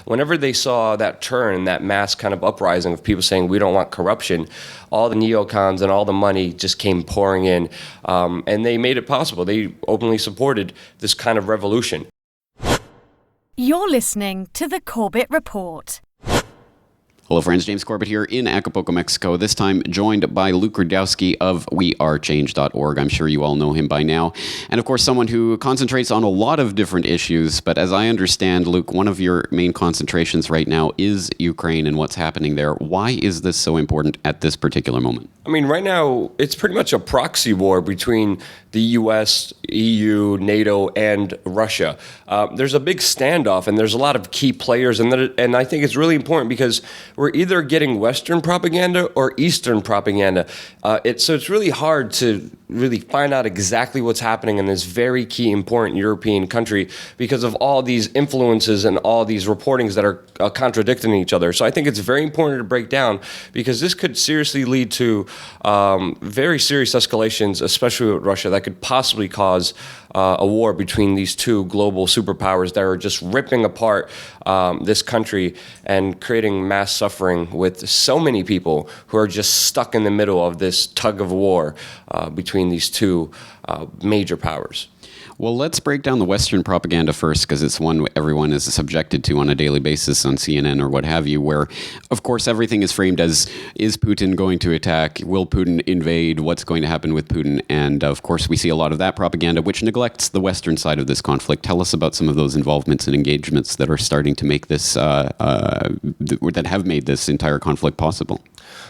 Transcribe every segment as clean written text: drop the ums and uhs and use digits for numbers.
whenever they saw that turn, that mass kind of uprising of people saying we don't want corruption, all the neocons and all the money just came pouring in, and they made it possible. They openly supported this kind of revolution. You're listening to the Corbett Report. Hello friends, James Corbett here in Acapulco, Mexico, this time joined by Luke Rudkowski of wearechange.org. I'm sure you all know him by now. And of course, someone who concentrates on a lot of different issues. But as I understand, Luke, one of your main concentrations right now is Ukraine and what's happening there. Why is this so important at this particular moment? I mean, right now, it's pretty much a proxy war between the U.S., EU, NATO, and Russia. There's a big standoff, and there's a lot of key players, and I think it's really important because we're either getting Western propaganda or Eastern propaganda. So it's really hard to really find out exactly what's happening in this very key, important European country because of all these influences and all these reportings that are contradicting each other. So I think it's very important to break down because this could seriously lead to very serious escalations, especially with Russia, that could possibly cause a war between these two global superpowers that are just ripping apart this country and creating mass suffering with so many people who are just stuck in the middle of this tug of war between these two major powers. Well, let's break down the Western propaganda first, because it's one everyone is subjected to on a daily basis on CNN or what have you, where, of course, everything is framed as, is Putin going to attack? Will Putin invade? What's going to happen with Putin? And, of course, we see a lot of that propaganda, which neglects the Western side of this conflict. Tell us about some of those involvements and engagements that are starting to make this, that have made this entire conflict possible.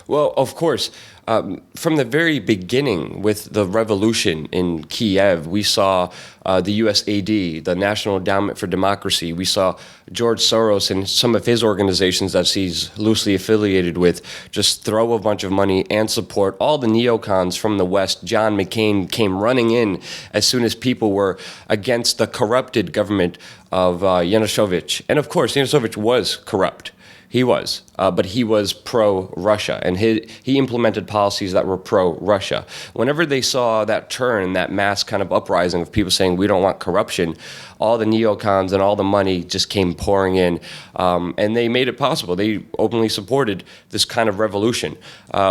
Well, of course, from the very beginning with the revolution in Kiev, we saw the USAID, the National Endowment for Democracy. We saw George Soros and some of his organizations that he's loosely affiliated with just throw a bunch of money and support all the neocons from the West. John McCain came running in as soon as people were against the corrupted government of Yanukovych. And of course, Yanukovych was corrupt. He was, but he was pro-Russia, and he implemented policies that were pro-Russia. Whenever they saw that turn, that mass kind of uprising of people saying we don't want corruption, all the neocons and all the money just came pouring in, and they made it possible. They openly supported this kind of revolution.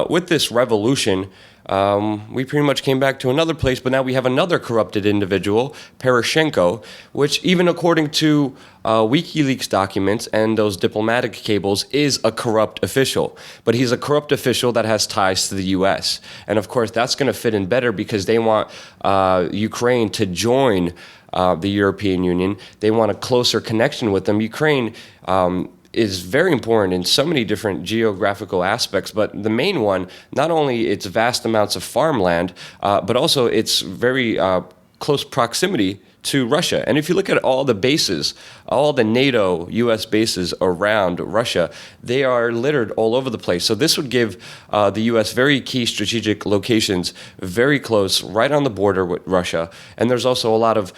With this revolution, we pretty much came back to another place, but now we have another corrupted individual, Poroshenko, which even according to WikiLeaks documents and those diplomatic cables is a corrupt official. But he's a corrupt official that has ties to the U.S. And of course, that's going to fit in better because they want Ukraine to join the European Union. They want a closer connection with them. Ukraine is very important in so many different geographical aspects, but the main one, not only its vast amounts of farmland, but also its very close proximity to Russia. And if you look at all the bases, all the NATO U.S. bases around Russia, they are littered all over the place. So this would give the U.S. very key strategic locations very close, right on the border with Russia. And there's also a lot of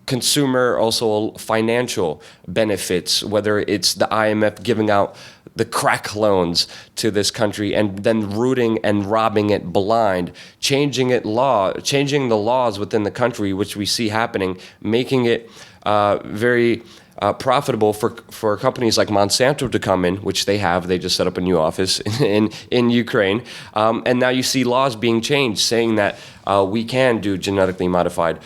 consumer, also financial benefits, whether it's the IMF giving out the crack loans to this country and then rooting and robbing it blind, changing the laws within the country, which we see happening, making it very profitable for companies like Monsanto to come in, which they have. They just set up a new office in Ukraine. And now you see laws being changed saying that we can do genetically modified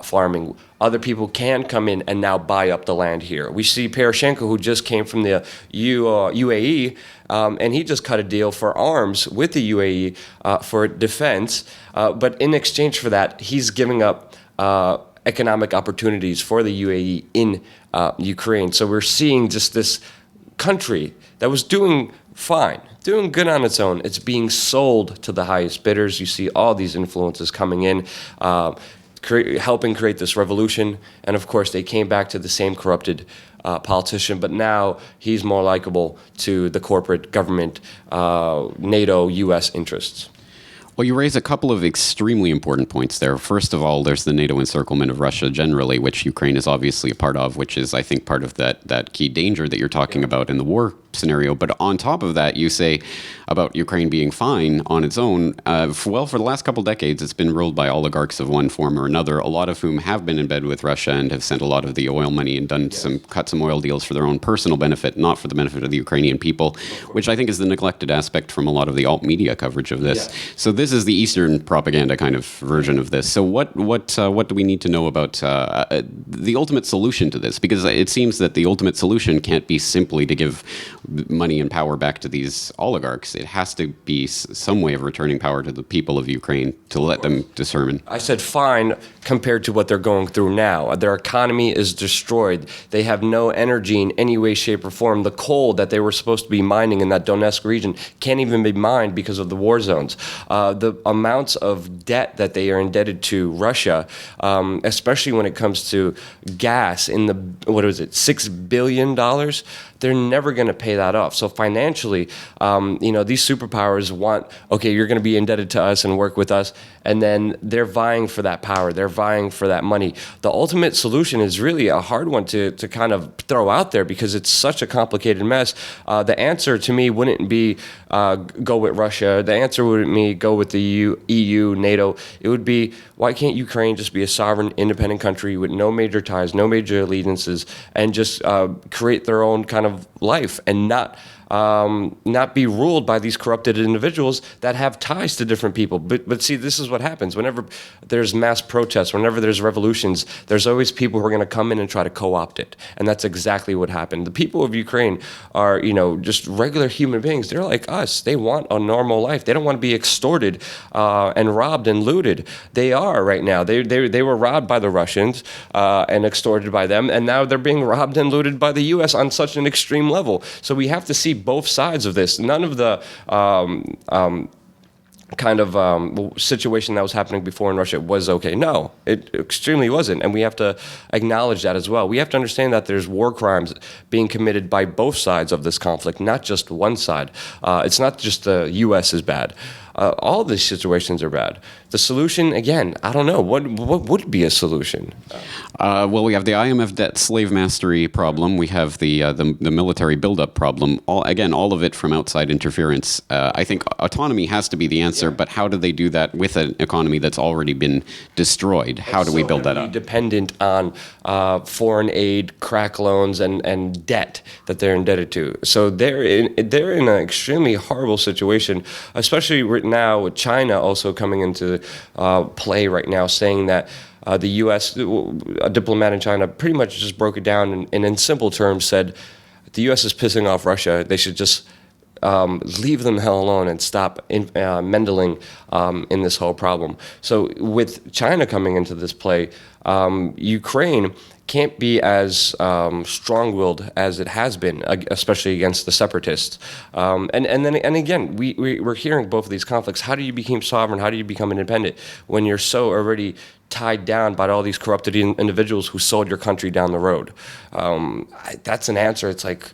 farming. Other people can come in and now buy up the land here. We see Poroshenko, who just came from the UAE, and he just cut a deal for arms with the UAE for defense. But in exchange for that, he's giving up economic opportunities for the UAE in Ukraine. So we're seeing just this country that was doing fine, doing good on its own. It's being sold to the highest bidders. You see all these influences coming in, helping create this revolution. And of course, they came back to the same corrupted politician, but now he's more likable to the corporate government, NATO, U.S. interests. Well, you raise a couple of extremely important points there. First of all, there's the NATO encirclement of Russia generally, which Ukraine is obviously a part of, which is, I think, part of that key danger that you're talking about in the war scenario. But on top of that, you say about Ukraine being fine on its own. For the last couple decades, it's been ruled by oligarchs of one form or another, a lot of whom have been in bed with Russia and have sent a lot of the oil money and cut some oil deals for their own personal benefit, not for the benefit of the Ukrainian people, which I think is the neglected aspect from a lot of the alt media coverage of this. Yeah. So this is the Eastern propaganda kind of version of this. So what do we need to know about the ultimate solution to this? Because it seems that the ultimate solution can't be simply to give money and power back to these oligarchs. It has to be some way of returning power to the people of Ukraine to let them determine. I said fine compared to what they're going through now. Their economy is destroyed. They have no energy in any way, shape, or form. The coal that they were supposed to be mining in that Donetsk region can't even be mined because of the war zones. The amounts of debt that they are indebted to Russia, especially when it comes to gas in the, $6 billion? They're never going to pay that off. So financially, these superpowers want, okay, you're going to be indebted to us and work with us, and then they're vying for that power. They're vying for that money. The ultimate solution is really a hard one to kind of throw out there because it's such a complicated mess. The answer to me wouldn't be go with Russia. The answer wouldn't be go with the EU, NATO. It would be, why can't Ukraine just be a sovereign, independent country with no major ties, no major allegiances, and just create their own kind of life and not be ruled by these corrupted individuals that have ties to different people. But see, this is what happens. Whenever there's mass protests, whenever there's revolutions, there's always people who are going to come in and try to co-opt it. And that's exactly what happened. The people of Ukraine are, just regular human beings. They're like us. They want a normal life. They don't want to be extorted and robbed and looted. They are right now. They were robbed by the Russians and extorted by them. And now they're being robbed and looted by the U.S. on such an extreme level. So we have to see both sides of this. None of the situation that was happening before in Russia was okay. No, it extremely wasn't. And we have to acknowledge that as well. We have to understand that there's war crimes being committed by both sides of this conflict, not just one side. It's not just the U.S. is bad. All these situations are bad. The solution, again, I don't know. What would be a solution? Well, we have the IMF debt slave mastery problem. We have the military buildup problem. All of it from outside interference. I think autonomy has to be the answer, but how do they do that with an economy that's already been destroyed? How do we build that up? Dependent on foreign aid, crack loans, and debt that they're indebted to. So they're in an extremely horrible situation, especially right now with China also coming into play right now, saying that the U.S., a diplomat in China, pretty much just broke it down and in simple terms said the U.S. is pissing off Russia. They should just leave them the hell alone and stop meddling in this whole problem. So with China coming into this play, Ukraine can't be as strong-willed as it has been, especially against the separatists. And again, we're hearing both of these conflicts. How do you become sovereign? How do you become independent when you're so already tied down by all these corrupted individuals who sold your country down the road? That's an answer. It's like,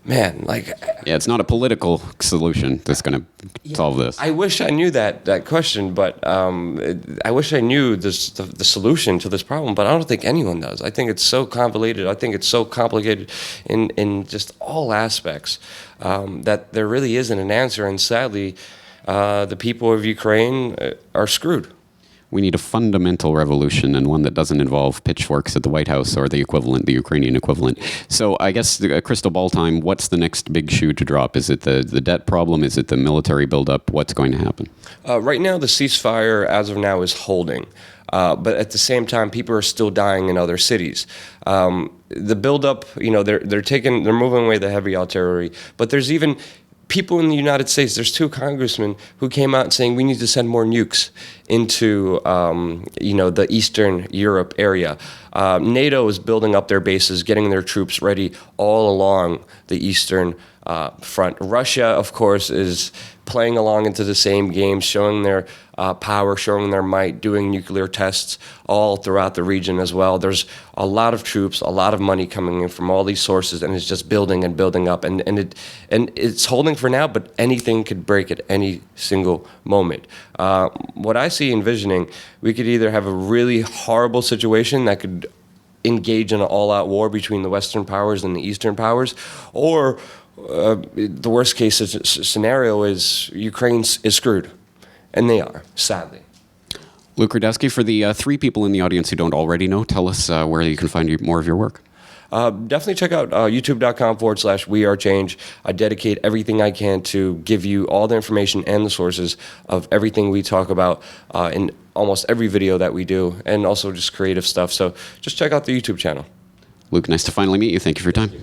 man, yeah, it's not a political solution that's going to solve this. I wish I knew that question, but I wish I knew the solution to this problem, but I don't think anyone does. I think it's so convoluted. I think it's so complicated in just all aspects that there really isn't an answer, and sadly, the people of Ukraine are screwed. We need a fundamental revolution, and one that doesn't involve pitchforks at the White House or the Ukrainian equivalent. So I guess crystal ball time, what's the next big shoe to drop? Is it the debt problem? Is it the military buildup? What's going to happen? Right now, the ceasefire, as of now, is holding. But at the same time, people are still dying in other cities. The buildup, they're moving away the heavy artillery, but there's even people in the United States, there's 2 congressmen who came out saying we need to send more nukes into, the Eastern Europe area. NATO is building up their bases, getting their troops ready all along the Eastern front. Russia, of course, is playing along into the same game, showing their power, showing their might, doing nuclear tests all throughout the region as well. There's a lot of troops, a lot of money coming in from all these sources, and it's just building and building up. And it's holding for now, but anything could break at any single moment. What I see envisioning, we could either have a really horrible situation that could engage in an all-out war between the Western powers and the Eastern powers, or The worst case scenario is Ukraine is screwed, and they are, sadly. Luke Rudkowski, for the 3 people in the audience who don't already know, tell us where you can find more of your work. Definitely check out youtube.com/wearechange. I dedicate everything I can to give you all the information and the sources of everything we talk about in almost every video that we do, and also just creative stuff. So just check out the YouTube channel. Luke, nice to finally meet you. Thank you for your time.